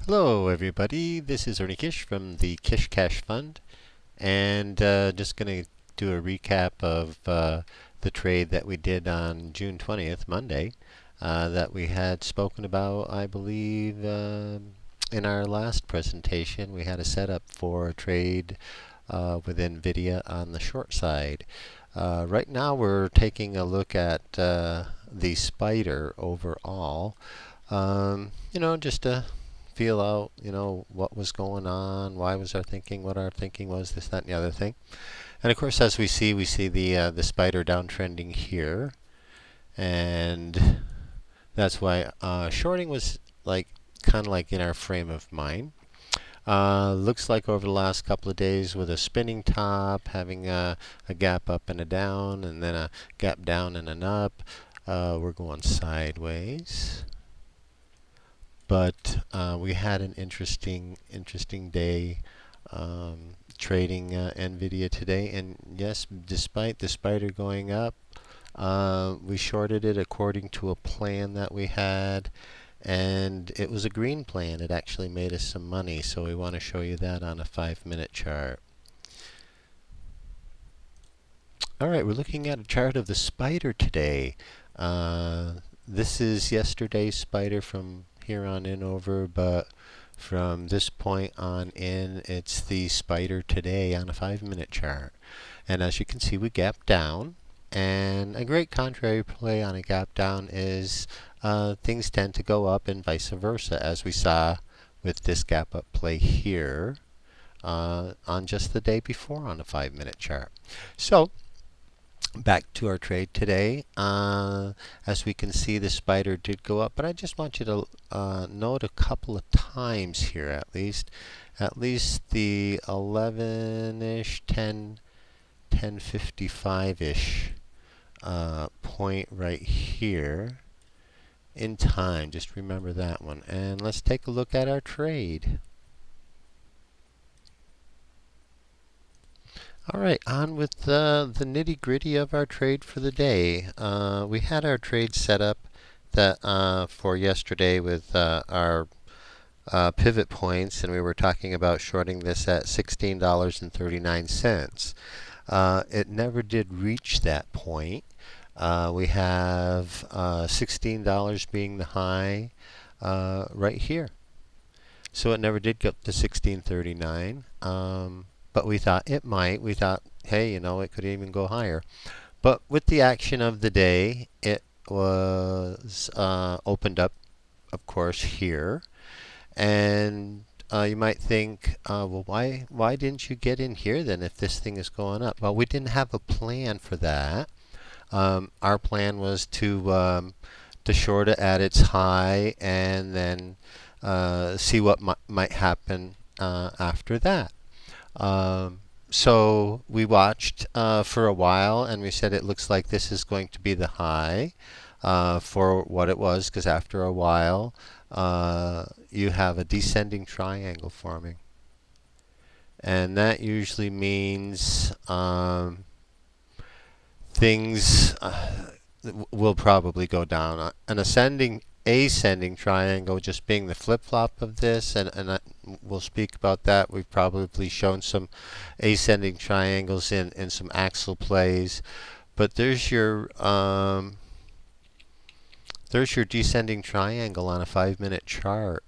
Hello everybody, this is Ernie Kish from the Kish Cash Fund, and just going to do a recap of the trade that we did on June 20th, Monday, that we had spoken about, I believe, in our last presentation. We had a setup for a trade with NVDA on the short side. Right now we're taking a look at the spider overall, just to feel out, what was going on, why was our thinking, what our thinking was, this, that, and the other thing. And of course, as we see the spider downtrending here, and that's why shorting was kind of like in our frame of mind. Looks like over the last couple of days with a spinning top, having a gap up and a down, and then a gap down and an up, we're going sideways. But we had an interesting day trading NVIDIA today, and yes, despite the spider going up, we shorted it according to a plan that we had, and it was a green plan. It actually made us some money, so we want to show you that on a 5-minute chart. Alright, we're looking at a chart of the spider today. This is yesterday's spider from here on in over, but from this point on in, it's the spider today on a 5-minute chart. And as you can see, we gap down, and a great contrary play on a gap down is things tend to go up and vice versa, as we saw with this gap up play here on just the day before on a 5-minute chart. So back to our trade today. As we can see, the spider did go up, but I just want you to note a couple of times here, at least the 11-ish, 10:55-ish point right here in time. Just remember that one. And let's take a look at our trade. Alright, on with the nitty-gritty of our trade for the day. We had our trade set up that for yesterday with our pivot points, and we were talking about shorting this at $16.39. It never did reach that point. We have $16 being the high right here. So it never did get to $16.39. But we thought it might. We thought, hey, it could even go higher. But with the action of the day, it was opened up, of course, here. And you might think, well, why didn't you get in here then if this thing is going up? Well, we didn't have a plan for that. Our plan was to short it at its high and then see what might happen after that. So we watched for a while, and we said it looks like this is going to be the high for what it was, because after a while you have a descending triangle forming. And that usually means things will probably go down. An ascending triangle just being the flip-flop of this, and we'll speak about that. We've probably shown some ascending triangles in some axle plays, but there's your descending triangle on a 5-minute chart.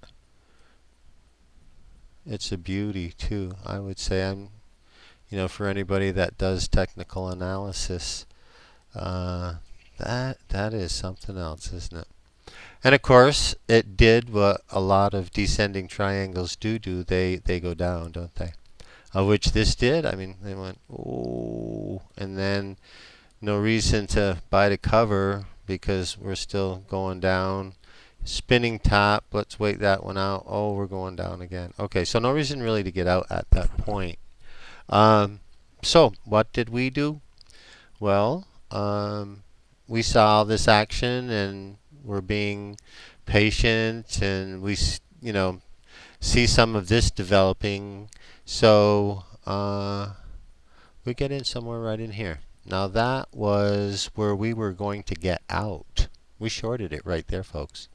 It's a beauty too, I would say. For anybody that does technical analysis, that is something else, isn't it? And of course, it did what a lot of descending triangles do. They go down, don't they? Which this did. I mean, they went, oh, and then no reason to buy the cover because we're still going down. Spinning top, let's wait that one out. Oh, we're going down again. Okay, so no reason really to get out at that point. So what did we do? Well, we saw this action, and we're being patient, and we see some of this developing, so we get in somewhere right in here. Now that was where we were going to get out. We shorted it right there, folks.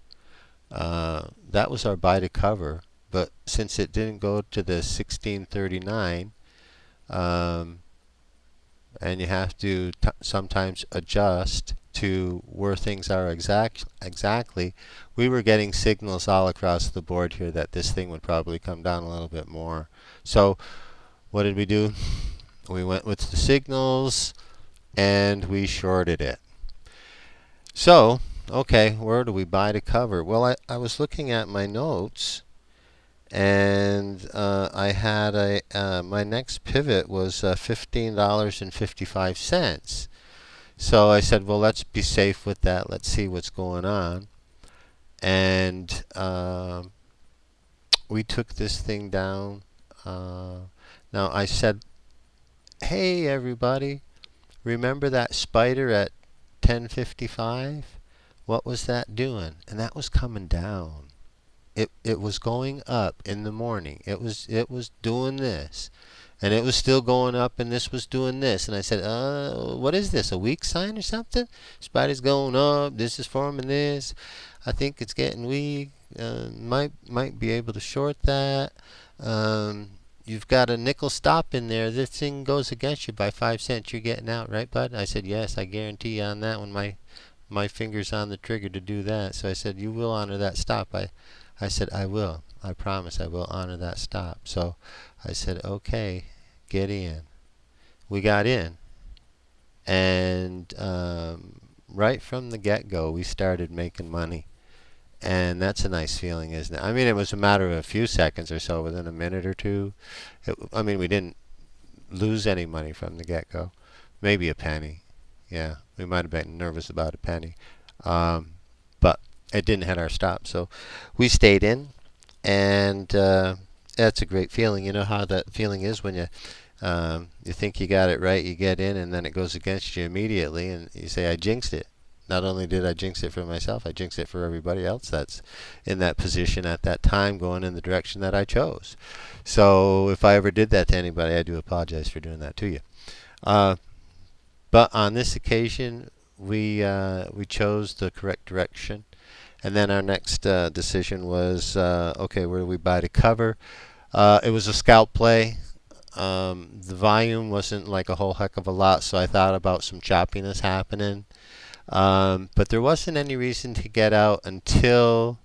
That was our buy to cover but since it didn't go to the 1639, and you have to sometimes adjust to where things are exactly, we were getting signals all across the board here that this thing would probably come down a little bit more. So what did we do? We went with the signals and we shorted it. So, okay, where do we buy to cover? Well, I was looking at my notes, and I had my next pivot was $15.55. So I said, well, let's be safe with that. Let's see what's going on. And we took this thing down. Now I said, hey, everybody, remember that spider at 10:55? What was that doing? And that was coming down. It was going up in the morning. It was doing this, and it was still going up, and this was doing this. And I said, what is this? A weak sign or something? Spider's going up. This is forming this. I think it's getting weak. Might be able to short that. You've got a nickel stop in there. This thing goes against you by 5 cents. You're getting out, right, bud? I said, yes, I guarantee you on that one. My finger's on the trigger to do that. So I said, you will honor that stop. I said, I will. I promise I will honor that stop. So I said, okay, get in. We got in. And right from the get-go, we started making money. And that's a nice feeling, isn't it? I mean, it was a matter of a few seconds or so, within a minute or two. I mean, we didn't lose any money from the get-go. Maybe a penny. Yeah, we might have been nervous about a penny. But it didn't hit our stop. So we stayed in, and that's a great feeling. You know how that feeling is when you think you got it right, you get in, and then it goes against you immediately, and you say, I jinxed it. Not only did I jinx it for myself, I jinxed it for everybody else that's in that position at that time, going in the direction that I chose. So if I ever did that to anybody, I do apologize for doing that to you. But on this occasion, we chose the correct direction. And then our next decision was, okay, where do we buy to cover? It was a scalp play. The volume wasn't like a whole heck of a lot, so I thought about some choppiness happening. But there wasn't any reason to get out until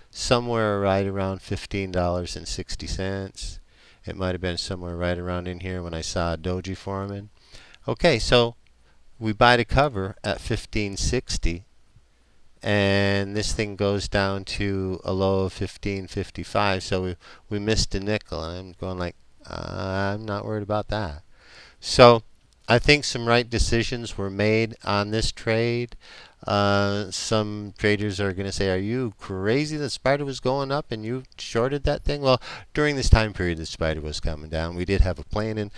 somewhere right around $15.60. It might have been somewhere right around in here when I saw a doji forming. Okay, so we buy to cover at 15.60, and this thing goes down to a low of 15.55. So we missed a nickel, and I'm going like, I'm not worried about that. So I think some right decisions were made on this trade. Some traders are going to say, are you crazy? The spider was going up and you shorted that thing? Well, during this time period, the spider was coming down. We did have a plan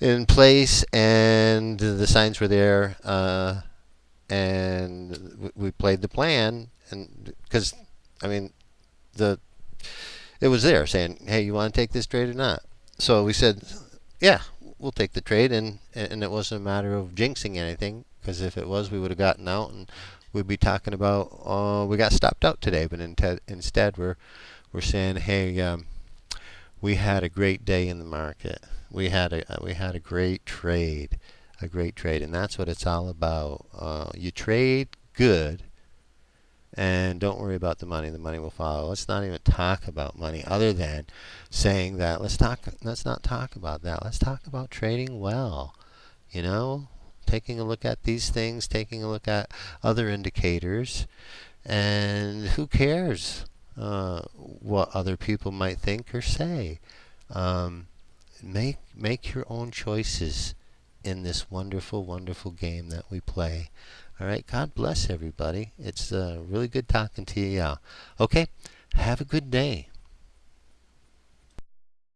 in place, and the signs were there, and we played the plan. And because, I mean, it was there saying, hey, you want to take this trade or not? So we said, yeah, we'll take the trade, and it wasn't a matter of jinxing anything, because if it was, we would have gotten out and we'd be talking about, we got stopped out today. But instead, we're saying, hey, we had a great day in the market. We had a great trade, and that's what it's all about. You trade good, and don't worry about the money. The money will follow. Let's not even talk about money, other than saying that let's not talk about that. Let's talk about trading well. You know, taking a look at these things, taking a look at other indicators, and who cares what other people might think or say. Make your own choices in this wonderful, wonderful game that we play. All right, God bless everybody. It's really good talking to you. Okay, have a good day.